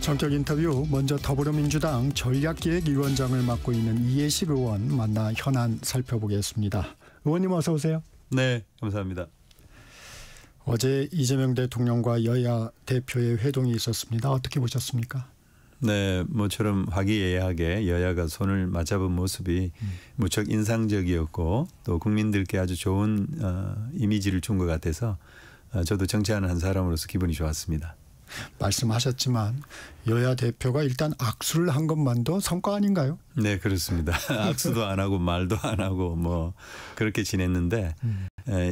전격 인터뷰, 먼저 더불어민주당 전략기획위원장을 맡고 있는 이해식 의원 만나 현안 살펴보겠습니다. 의원님 어서 오세요. 네, 감사합니다. 어제 이재명 대통령과 여야 대표의 회동이 있었습니다. 어떻게 보셨습니까? 네, 모처럼 화기애애하게 여야가 손을 맞잡은 모습이 무척 인상적이었고 또 국민들께 아주 좋은 이미지를 준 것 같아서 저도 정치하는 한 사람으로서 기분이 좋았습니다. 말씀하셨지만 여야 대표가 일단 악수를 한 것만도 성과 아닌가요? 네, 그렇습니다. 악수도 안 하고 말도 안 하고 뭐 그렇게 지냈는데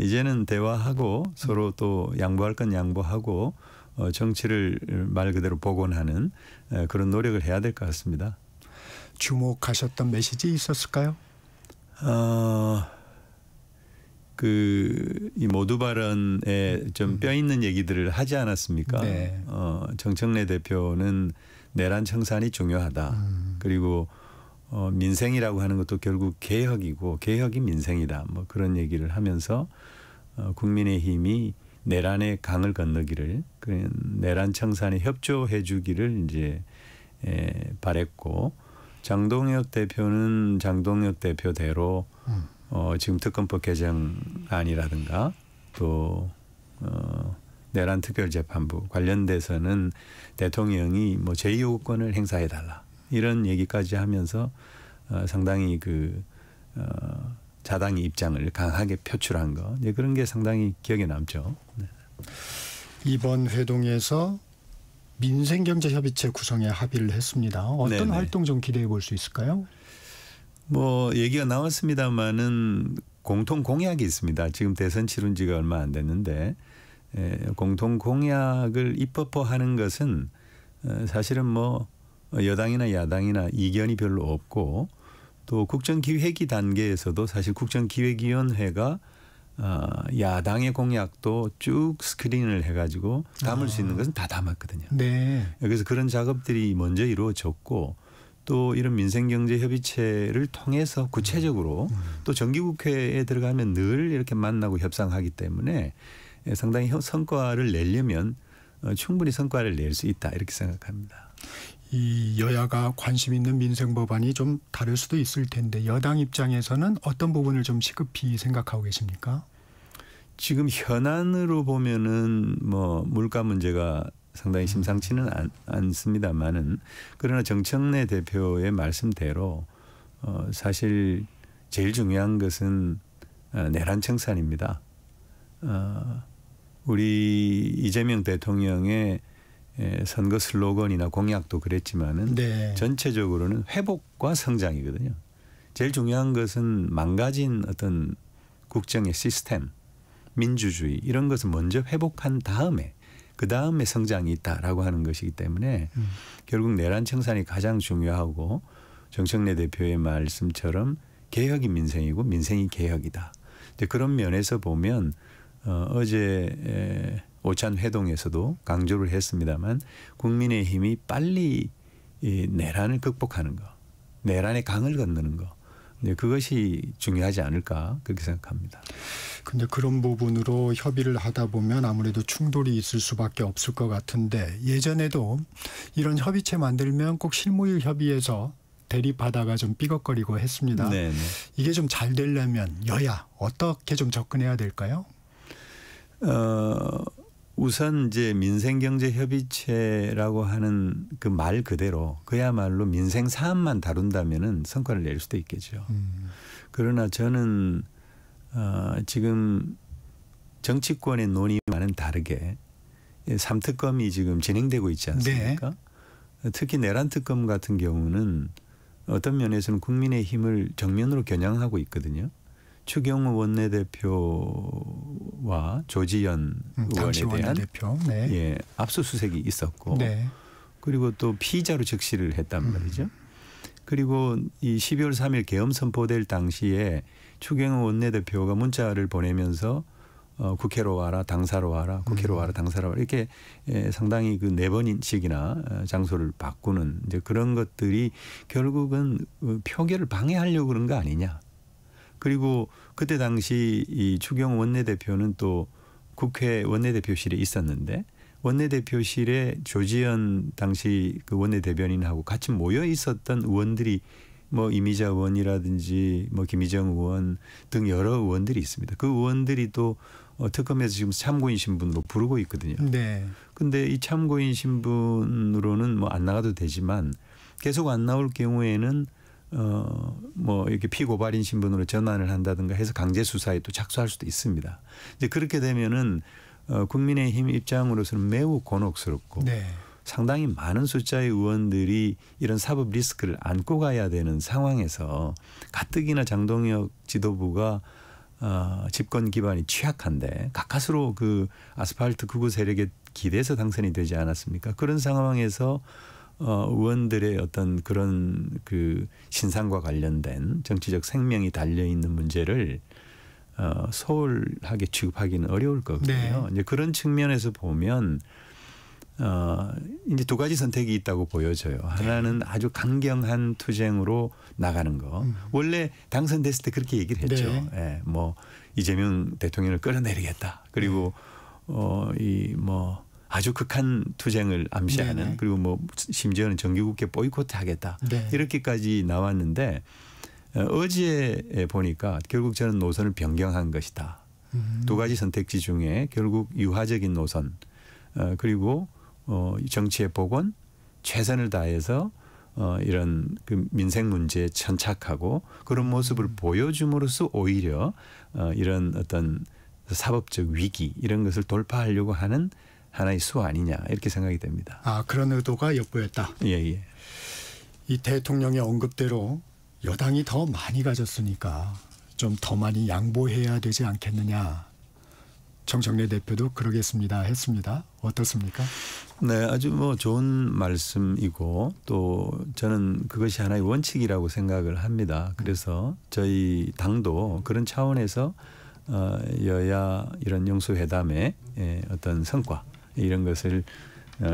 이제는 대화하고 서로 또 양보할 건 양보하고 정치를 말 그대로 복원하는 그런 노력을 해야 될 것 같습니다. 주목하셨던 메시지 있었을까요? 이 모두 발언에 좀 뼈 있는 얘기들을 하지 않았습니까? 네. 정청래 대표는 내란 청산이 중요하다. 그리고 민생이라고 하는 것도 결국 개혁이고 개혁이 민생이다. 뭐 그런 얘기를 하면서 국민의힘이 내란의 강을 건너기를, 내란 청산에 협조해 주기를 이제 바랬고, 장동혁 대표는 장동혁 대표대로 지금 특검법 개정안이라든가 또 내란 특별재판부 관련돼서는 대통령이 뭐 제2요구권을 행사해달라 이런 얘기까지 하면서 상당히 자당의 입장을 강하게 표출한 거, 그런 게 상당히 기억에 남죠. 네. 이번 회동에서 민생경제협의체 구성에 합의를 했습니다. 어떤 네네. 활동 좀 기대해 볼 수 있을까요? 뭐 얘기가 나왔습니다마는 공통 공약이 있습니다. 지금 대선 치른 지가 얼마 안 됐는데 공통 공약을 입법화하는 것은 사실은 뭐 여당이나 야당이나 이견이 별로 없고, 또 국정기획위 단계에서도 사실 국정기획위원회가 야당의 공약도 쭉 스크린을 해가지고 담을 수 있는 것은 다 담았거든요. 네. 그래서 그런 작업들이 먼저 이루어졌고, 또 이런 민생경제협의체를 통해서 구체적으로 또 정기국회에 들어가면 늘 이렇게 만나고 협상하기 때문에 상당히 성과를 내려면 충분히 성과를 낼 수 있다, 이렇게 생각합니다. 이 여야가 관심 있는 민생 법안이 좀 다를 수도 있을 텐데 여당 입장에서는 어떤 부분을 좀 시급히 생각하고 계십니까? 지금 현안으로 보면은 뭐 물가 문제가 상당히 심상치는 않습니다만은, 그러나 정청래 대표의 말씀대로 사실 제일 중요한 것은 내란 청산입니다. 우리 이재명 대통령의 선거 슬로건이나 공약도 그랬지만은 네. 전체적으로는 회복과 성장이거든요. 제일 중요한 것은 망가진 어떤 국정의 시스템, 민주주의 이런 것을 먼저 회복한 다음에 그 다음에 성장이 있다라고 하는 것이기 때문에 결국 내란 청산이 가장 중요하고, 정청래 대표의 말씀처럼 개혁이 민생이고 민생이 개혁이다. 그런 면에서 보면 어제 오찬 회동에서도 강조를 했습니다만 국민의힘이 빨리 이 내란을 극복하는 거, 내란의 강을 건너는 거, 그것이 중요하지 않을까 그렇게 생각합니다. 근데 그런 부분으로 협의를 하다 보면 아무래도 충돌이 있을 수밖에 없을 것 같은데, 예전에도 이런 협의체 만들면 꼭 실무일 협의에서 대립하다가 좀 삐걱거리고 했습니다. 네네. 이게 좀 잘 되려면 여야 어떻게 좀 접근해야 될까요? 우선 이제 민생경제협의체라고 하는 그 말 그대로 그야말로 민생 사안만 다룬다면은 성과를 낼 수도 있겠죠. 그러나 저는 지금 정치권의 논의와는 다르게 3특검이 지금 진행되고 있지 않습니까? 네. 특히 내란 특검 같은 경우는 어떤 면에서는 국민의힘을 정면으로 겨냥하고 있거든요. 추경호 원내대표와 조지현 의원에 대한 원내대표. 네. 압수수색이 있었고, 네. 그리고 또 피의자로 적시를 했단 말이죠. 그리고 이 12월 3일 계엄 선포될 당시에 추경호 원내대표가 문자를 보내면서 국회로 와라, 당사로 와라, 국회로 와라, 당사로 와라, 이렇게 상당히 그 4번씩이나 장소를 바꾸는 이제 그런 것들이 결국은 표결을 방해하려고 그런 거 아니냐. 그리고 그때 당시 이 추경호 원내대표는 또 국회 원내대표실에 있었는데 원내대표실에 조지현 당시 그 원내대변인하고 같이 모여 있었던 의원들이 뭐 이미자 의원이라든지 뭐 김희정 의원 등 여러 의원들이 있습니다. 그 의원들이 또 특검에서 지금 참고인 신분으로 부르고 있거든요. 네. 근데 이 참고인 신분으로는 뭐 안 나가도 되지만 계속 안 나올 경우에는 뭐 이렇게 피고발인 신분으로 전환을 한다든가 해서 강제 수사에 또 착수할 수도 있습니다. 이제 그렇게 되면은 국민의힘 입장으로서는 매우 곤혹스럽고 네. 상당히 많은 숫자의 의원들이 이런 사법 리스크를 안고 가야 되는 상황에서 가뜩이나 장동혁 지도부가 집권 기반이 취약한데 가까스로 그 아스팔트 극우 세력에 기대서 당선이 되지 않았습니까? 그런 상황에서 의원들의 어떤 그런 그 신상과 관련된 정치적 생명이 달려 있는 문제를 소홀하게 취급하기는 어려울 거거든요. 네. 이제 그런 측면에서 보면 이제 두 가지 선택이 있다고 보여져요. 하나는 아주 강경한 투쟁으로 나가는 거. 원래 당선됐을 때 그렇게 얘기를 했죠. 네. 예, 뭐 이재명 대통령을 끌어내리겠다. 그리고 이 뭐 아주 극한 투쟁을 암시하는 네네. 그리고 뭐 심지어는 정기국회 보이콧하겠다. 네. 이렇게까지 나왔는데 어제 보니까 결국 저는 노선을 변경한 것이다. 두 가지 선택지 중에 결국 유화적인 노선 그리고 정치의 복원 최선을 다해서 이런 그 민생 문제에 천착하고 그런 모습을 보여줌으로써 오히려 이런 어떤 사법적 위기 이런 것을 돌파하려고 하는 하나의 수 아니냐 이렇게 생각이 됩니다. 아, 그런 의도가 엿보였다. 예. 이 대통령의 언급대로 여당이 더 많이 가졌으니까 좀 더 많이 양보해야 되지 않겠느냐. 정청래 대표도 그러겠습니다 했습니다. 어떻습니까? 네, 아주 뭐 좋은 말씀이고 또 저는 그것이 하나의 원칙이라고 생각을 합니다. 그래서 저희 당도 그런 차원에서 여야 이런 영수회담의 어떤 성과 이런 것을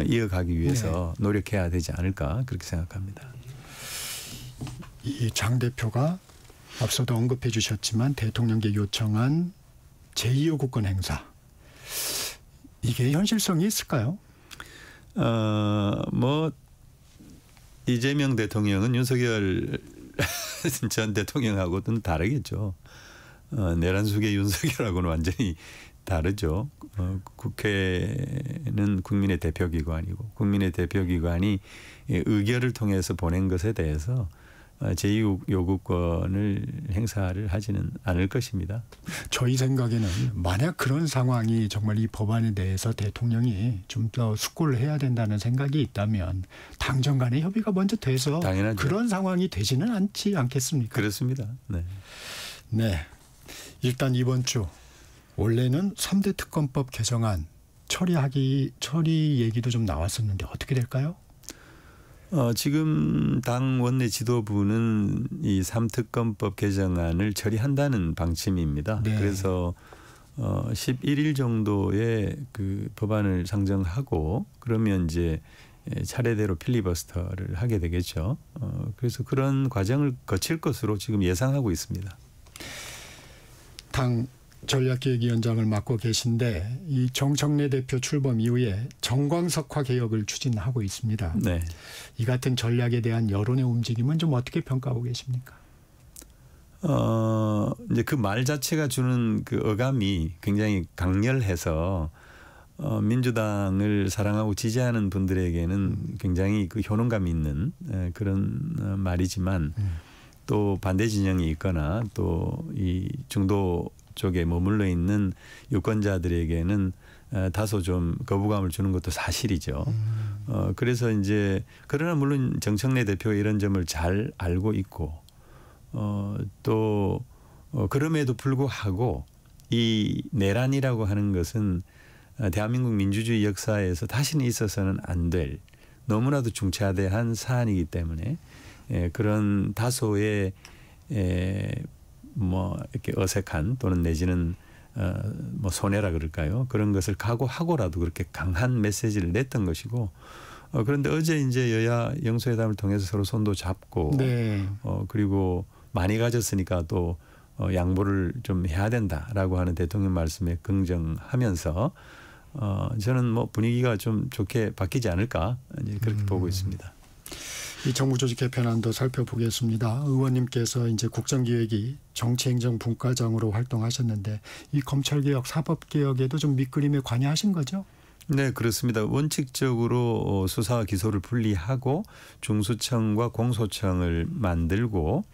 이어가기 위해서 노력해야 되지 않을까 그렇게 생각합니다. 이 장 대표가 앞서도 언급해 주셨지만 대통령께 요청한 제2의 국권 행사. 이게 현실성이 있을까요? 뭐 이재명 대통령은 윤석열 전 대통령하고는 다르겠죠. 내란숙의 윤석열하고는 완전히 다르죠. 국회는 국민의 대표기관이고 국민의 대표기관이 의결을 통해서 보낸 것에 대해서 제2요구권을 행사를 하지는 않을 것입니다. 저희 생각에는 만약 그런 상황이 정말 이 법안에 대해서 대통령이 좀 더 숙고를 해야 된다는 생각이 있다면 당정 간의 협의가 먼저 돼서 당연하죠. 그런 상황이 되지는 않지 않겠습니까? 그렇습니다. 네. 네. 일단 이번 주 원래는 3대 특검법 개정안 처리 얘기도 좀 나왔었는데 어떻게 될까요? 지금 당 원내 지도부는 이 3특검법 개정안을 처리한다는 방침입니다. 네. 그래서 11일 정도의 그 법안을 상정하고 그러면 이제 차례대로 필리버스터를 하게 되겠죠. 그래서 그런 과정을 거칠 것으로 지금 예상하고 있습니다. 당 전략기획위원장을 맡고 계신데 이 정청래 대표 출범 이후에 정광석화 개혁을 추진하고 있습니다. 네. 이 같은 전략에 대한 여론의 움직임은 좀 어떻게 평가하고 계십니까? 이제 그 말 자체가 주는 그 어감이 굉장히 강렬해서 민주당을 사랑하고 지지하는 분들에게는 굉장히 그 효능감이 있는 그런 말이지만 또 반대 진영이 있거나 또 이 중도 쪽에 머물러 있는 유권자들에게는 다소 좀 거부감을 주는 것도 사실이죠. 그래서 이제 그러나 물론 정청래 대표가 이런 점을 잘 알고 있고 또 그럼에도 불구하고 이 내란이라고 하는 것은 대한민국 민주주의 역사에서 다시는 있어서는 안 될 너무나도 중차대한 사안이기 때문에 그런 다소의 뭐 이렇게 어색한 또는 내지는 뭐 손해라 그럴까요? 그런 것을 각오하고라도 그렇게 강한 메시지를 냈던 것이고 그런데 어제 이제 여야 영수회담을 통해서 서로 손도 잡고 네. 그리고 많이 가졌으니까 또 양보를 좀 해야 된다라고 하는 대통령 말씀에 긍정하면서 저는 뭐 분위기가 좀 좋게 바뀌지 않을까 이제 그렇게 보고 있습니다. 이 정부조직 개편안도 살펴보겠습니다. 의원님께서 이제 국정기획위 정치행정분과장으로 활동하셨는데 이 검찰개혁, 사법개혁에도 좀 밑그림에 관여하신 거죠? 네, 그렇습니다. 원칙적으로 수사와 기소를 분리하고 중수청과 공소청을 만들고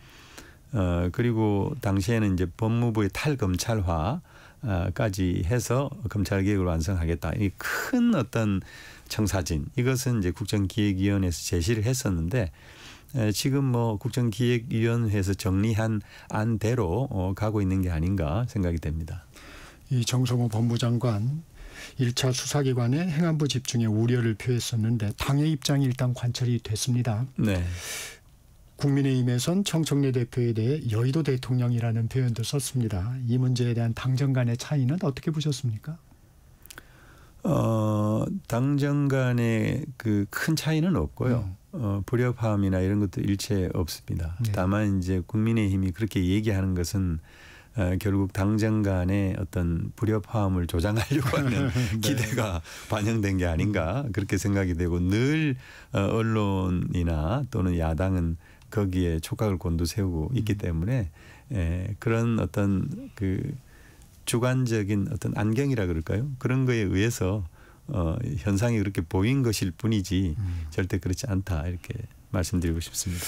그리고 당시에는 이제 법무부의 탈검찰화까지 해서 검찰개혁을 완성하겠다. 이 큰 어떤 청사진 이것은 이제 국정기획위원회에서 제시를 했었는데 지금 뭐 국정기획위원회에서 정리한 안대로 가고 있는 게 아닌가 생각이 됩니다. 이 정성호 법무장관 1차 수사기관의 행안부 집중에 우려를 표했었는데 당의 입장이 일단 관철이 됐습니다. 네. 국민의힘에선 청청래 대표에 대해 여의도 대통령이라는 표현도 썼습니다. 이 문제에 대한 당정 간의 차이는 어떻게 보셨습니까? 당정 간의 그 큰 차이는 없고요. 불협화음이나 이런 것도 일체 없습니다. 네. 다만 이제 국민의힘이 그렇게 얘기하는 것은 결국 당정 간의 어떤 불협화음을 조장하려고 하는 네. 기대가 반영된 게 아닌가 그렇게 생각이 되고 늘 언론이나 또는 야당은 거기에 촉각을 곤두세우고 있기 때문에 그런 어떤 그 주관적인 어떤 안경이라 그럴까요? 그런 거에 의해서 현상이 그렇게 보인 것일 뿐이지 절대 그렇지 않다 이렇게 말씀드리고 싶습니다.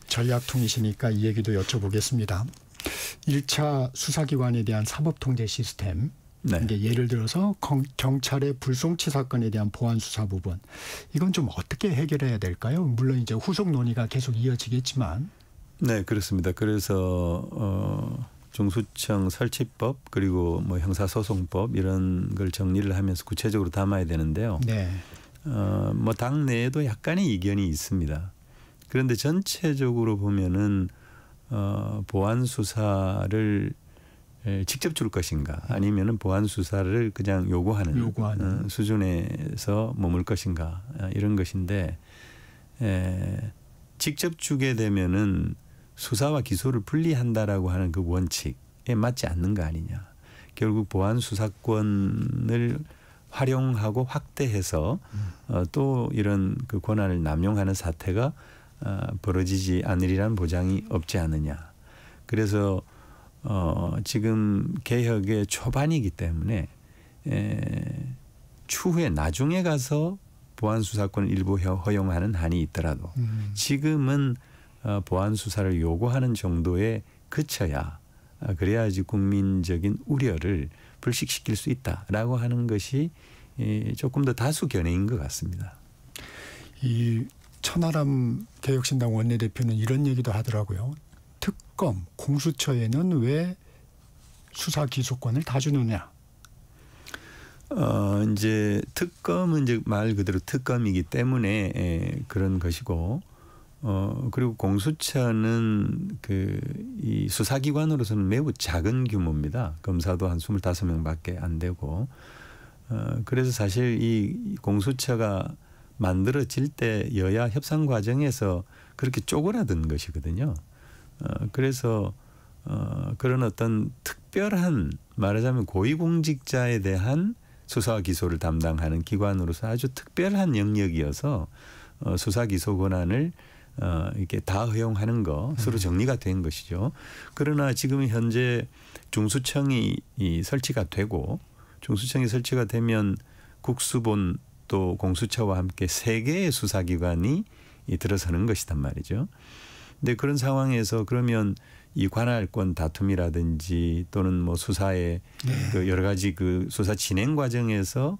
전략통이시니까 이 얘기도 여쭤보겠습니다. 1차 수사기관에 대한 사법통제 시스템 네. 이게 예를 들어서 경찰의 불송치 사건에 대한 보안 수사 부분 이건 좀 어떻게 해결해야 될까요? 물론 이제 후속 논의가 계속 이어지겠지만. 네, 그렇습니다. 그래서 중수청 설치법 그리고 뭐 형사소송법 이런 걸 정리를 하면서 구체적으로 담아야 되는데요. 네. 뭐 당내에도 약간의 이견이 있습니다. 그런데 전체적으로 보면은 보안 수사를 직접 줄 것인가 아니면은 보안 수사를 그냥 요구하는 수준에서 머물 것인가 이런 것인데 직접 주게 되면은 수사와 기소를 분리한다라고 하는 그 원칙에 맞지 않는 거 아니냐. 결국 보안 수사권을 활용하고 확대해서 또 이런 그 권한을 남용하는 사태가 벌어지지 않으리라는 보장이 없지 않느냐. 그래서 지금 개혁의 초반이기 때문에 추후에 나중에 가서 보안 수사권을 일부 허용하는 한이 있더라도 지금은 보안 수사를 요구하는 정도에 그쳐야 그래야지 국민적인 우려를 불식시킬 수 있다라고 하는 것이 조금 더 다수 견해인 것 같습니다. 이 천하람 개혁신당 원내대표는 이런 얘기도 하더라고요. 특검, 공수처에는 왜 수사 기소권을 다 주느냐? 이제 특검은 이제 말 그대로 특검이기 때문에 그런 것이고, 그리고 공수처는 이 수사기관으로서는 매우 작은 규모입니다. 검사도 한 25명밖에 안 되고, 그래서 사실 이 공수처가 만들어질 때 여야 협상 과정에서 그렇게 쪼그라든 것이거든요. 그래서 그런 어떤 특별한 말하자면 고위공직자에 대한 수사와 기소를 담당하는 기관으로서 아주 특별한 영역이어서 수사 기소 권한을 이렇게 다 허용하는 것으로 정리가 된 것이죠. 그러나 지금 현재 중수청이 설치가 되고 중수청이 설치가 되면 국수본 또 공수처와 함께 3개의 수사기관이 들어서는 것이단 말이죠. 근데 그런 상황에서 그러면 이 관할권 다툼이라든지 또는 뭐 수사의 그 여러 가지 그 수사 진행 과정에서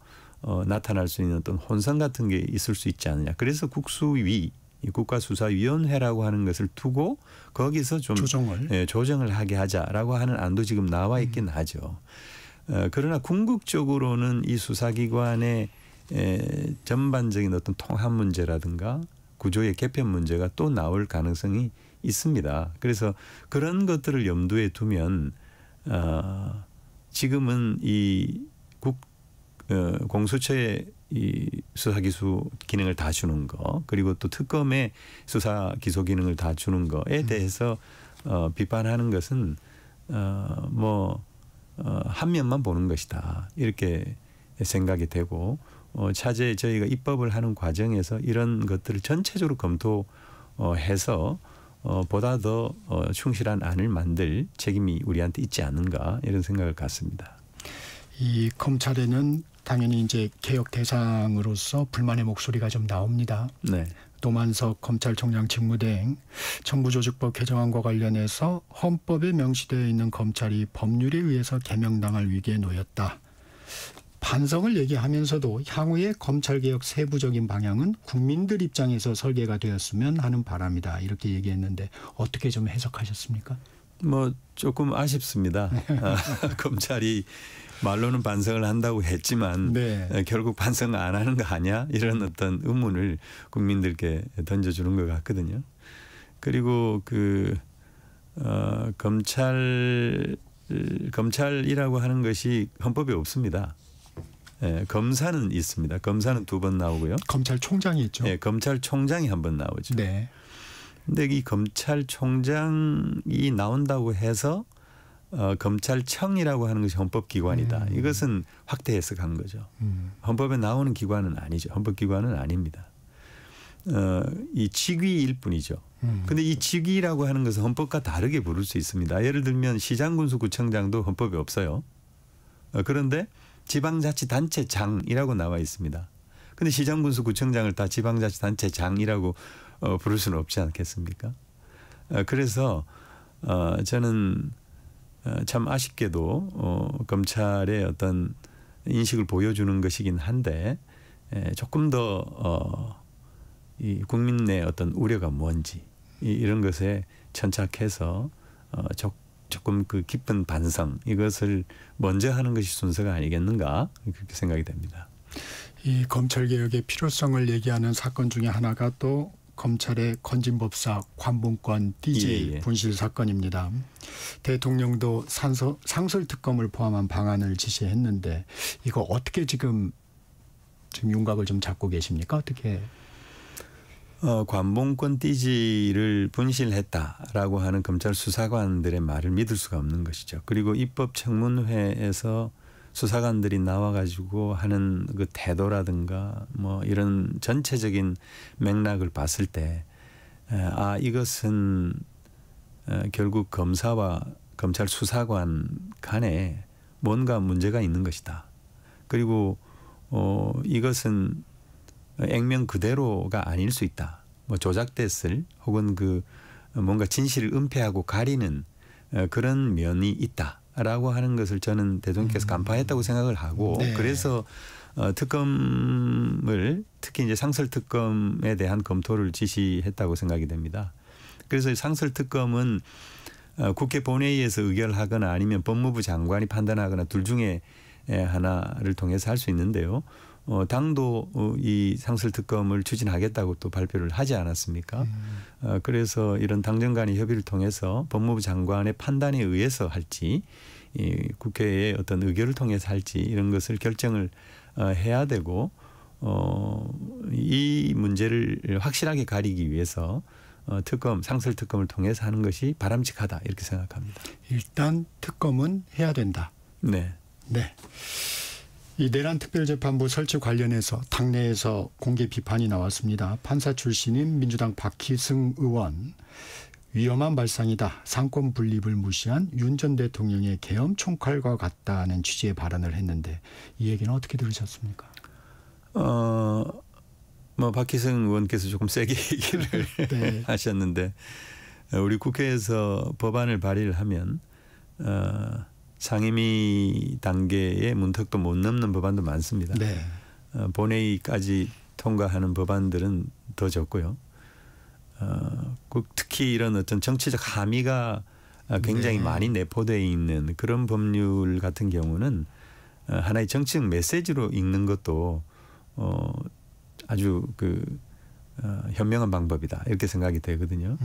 나타날 수 있는 어떤 혼선 같은 게 있을 수 있지 않느냐. 그래서 국수위, 국가수사위원회라고 하는 것을 두고 거기서 좀 조정을 하게 하자라고 하는 안도 지금 나와 있긴 하죠. 그러나 궁극적으로는 이 수사기관의 전반적인 어떤 통합 문제라든가 구조의 개편 문제가 또 나올 가능성이 있습니다. 그래서 그런 것들을 염두에 두면 지금은 이 공수처의 이 수사기소 기능을 다 주는 거 그리고 또 특검의 수사 기소 기능을 다 주는 거에 대해서 비판하는 것은 한 면만 보는 것이다. 이렇게 생각이 되고 차제 저희가 입법을 하는 과정에서 이런 것들을 전체적으로 검토해서 보다 더 충실한 안을 만들 책임이 우리한테 있지 않는가 이런 생각을 갖습니다. 이 검찰에는 당연히 이제 개혁 대상으로서 불만의 목소리가 좀 나옵니다. 네. 노만석 검찰총장 직무대행 정부조직법 개정안과 관련해서 헌법에 명시되어 있는 검찰이 법률에 의해서 개명당할 위기에 놓였다. 반성을 얘기하면서도 향후의 검찰개혁 세부적인 방향은 국민들 입장에서 설계가 되었으면 하는 바람이다. 이렇게 얘기했는데 어떻게 좀 해석하셨습니까? 뭐 조금 아쉽습니다. 검찰이 말로는 반성을 한다고 했지만 네. 결국 반성 안 하는 거 아니야? 이런 어떤 의문을 국민들께 던져주는 것 같거든요. 그리고 검찰이라고 하는 것이 헌법에 없습니다. 검사는 있습니다. 검사는 2번 나오고요. 검찰총장이 있죠. 검찰총장이 1번 나오죠. 네. 근데 이 검찰총장이 나온다고 해서 검찰청이라고 하는 것이 헌법기관이다. 이것은 확대 해석한 거죠. 헌법에 나오는 기관은 아니죠. 헌법기관은 아닙니다. 이 직위일 뿐이죠. 근데 이 직위라고 하는 것은 헌법과 다르게 부를 수 있습니다. 예를 들면 시장군수구청장도 헌법에 없어요. 그런데 지방자치단체장이라고 나와 있습니다. 근데 시장군수구청장을 다 지방자치단체장이라고 부를 수는 없지 않겠습니까? 그래서 저는 참 아쉽게도 검찰의 어떤 인식을 보여주는 것이긴 한데 조금 더 이 국민의 어떤 우려가 뭔지 이런 것에 천착해서 조금 그 깊은 반성 이것을 먼저 하는 것이 순서가 아니겠는가 그렇게 생각이 됩니다. 이 검찰개혁의 필요성을 얘기하는 사건 중에 하나가 또 검찰의 건진법사 관봉권 DJ 분실 사건입니다. 대통령도 상설특검을 포함한 방안을 지시했는데 이거 어떻게 지금 윤곽을 좀 잡고 계십니까? 어떻게? 관봉권 DG를 분실했다라고 하는 검찰 수사관들의 말을 믿을 수가 없는 것이죠. 그리고 입법청문회에서 수사관들이 나와가지고 하는 그 태도라든가 뭐 이런 전체적인 맥락을 봤을 때 이것은 결국 검사와 검찰 수사관 간에 뭔가 문제가 있는 것이다. 그리고 이것은 액면 그대로가 아닐 수 있다. 뭐 조작됐을 혹은 그 뭔가 진실을 은폐하고 가리는 그런 면이 있다라고 하는 것을 저는 대통령께서 간파했다고 생각을 하고 네. 그래서 특검을 특히 이제 상설특검에 대한 검토를 지시했다고 생각이 됩니다. 그래서 상설특검은 국회 본회의에서 의결하거나 아니면 법무부 장관이 판단하거나 둘 중에 하나를 통해서 할 수 있는데요. 당도 이 상설특검을 추진하겠다고 또 발표를 하지 않았습니까? 그래서 이런 당정 간의 협의를 통해서 법무부 장관의 판단에 의해서 할지 국회의 어떤 의결을 통해서 할지 이런 것을 결정을 해야 되고 이 문제를 확실하게 가리기 위해서 상설특검을 통해서 하는 것이 바람직하다 이렇게 생각합니다. 일단 특검은 해야 된다. 네. 네. 이 내란특별재판부 설치 관련해서 당내에서 공개 비판이 나왔습니다. 판사 출신인 민주당 박희승 의원 위험한 발상이다. 상권 분립을 무시한 윤 전 대통령의 계엄 총칼과 같다는 취지의 발언을 했는데 이 얘기는 어떻게 들으셨습니까? 뭐 박희승 의원께서 조금 세게 얘기를 네. 하셨는데 우리 국회에서 법안을 발의를 하면 상임위 단계의 문턱도 못 넘는 법안도 많습니다. 네. 본회의까지 통과하는 법안들은 더 적고요. 특히 이런 어떤 정치적 함의가 굉장히 많이 내포되어 있는 그런 법률 같은 경우는 하나의 정치적 메시지로 읽는 것도 아주 현명한 방법이다 이렇게 생각이 되거든요.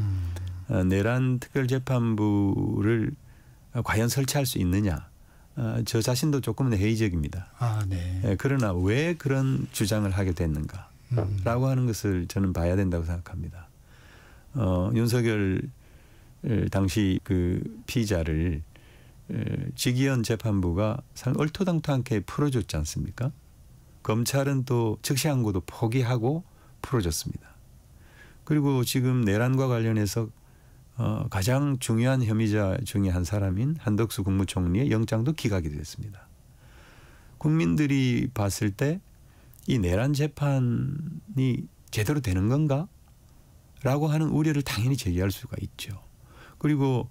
내란 특별재판부를 과연 설치할 수 있느냐? 저 자신도 조금은 회의적입니다. 네. 그러나 왜 그런 주장을 하게 됐는가라고 하는 것을 저는 봐야 된다고 생각합니다. 윤석열 당시 그 피의자를 직위원 재판부가 얼토당토하게 풀어줬지 않습니까? 검찰은 또 즉시항고도 포기하고 풀어줬습니다. 그리고 지금 내란과 관련해서 가장 중요한 혐의자 중에 한 사람인 한덕수 국무총리의 영장도 기각이 됐습니다. 국민들이 봤을 때 이 내란 재판이 제대로 되는 건가? 라고 하는 우려를 당연히 제기할 수가 있죠. 그리고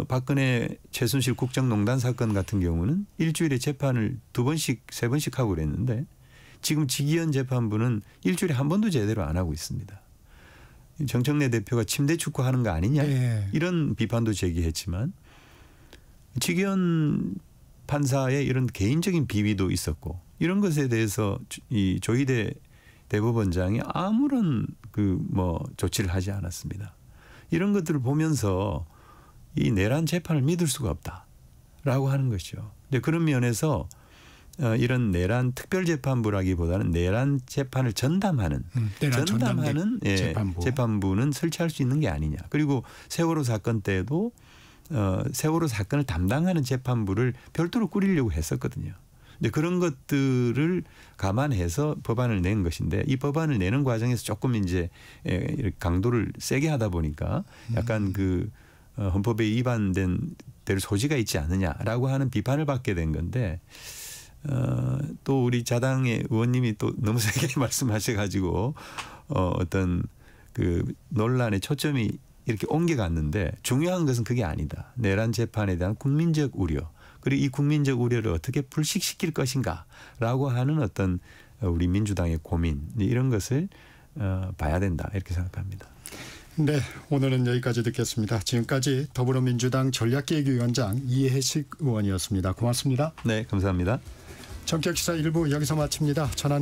박근혜 최순실 국정농단 사건 같은 경우는 일주일에 재판을 2번씩 3번씩 하고 그랬는데 지금 지기현 재판부는 일주일에 한 번도 제대로 안 하고 있습니다. 정청래 대표가 침대 축구하는 거 아니냐 네. 이런 비판도 제기했지만 지기현 판사의 이런 개인적인 비위도 있었고 이런 것에 대해서 이 조희대 대법원장이 아무런 조치를 하지 않았습니다. 이런 것들을 보면서 이 내란 재판을 믿을 수가 없다라고 하는 것이죠. 근데 그런 면에서 이런 내란 특별재판부라기보다는 내란 재판을 전담하는 재판부는 설치할 수 있는 게 아니냐. 그리고 세월호 사건 때도 세월호 사건을 담당하는 재판부를 별도로 꾸리려고 했었거든요. 근데 그런 것들을 감안해서 법안을 낸 것인데 이 법안을 내는 과정에서 조금 이제 강도를 세게 하다 보니까 약간 헌법에 위반된 될 소지가 있지 않느냐라고 하는 비판을 받게 된 건데 또 우리 자당의 의원님이 또 너무 세게 말씀하셔가지고 어떤 논란의 초점이 이렇게 옮겨갔는데 중요한 것은 그게 아니다. 내란 재판에 대한 국민적 우려 그리고 이 국민적 우려를 어떻게 불식시킬 것인가라고 하는 어떤 우리 민주당의 고민 이런 것을 봐야 된다 이렇게 생각합니다. 네, 오늘은 여기까지 듣겠습니다. 지금까지 더불어민주당 전략기획위원장 이해식 의원이었습니다. 고맙습니다. 네, 감사합니다. 전격시사 1부 여기서 마칩니다. 전하는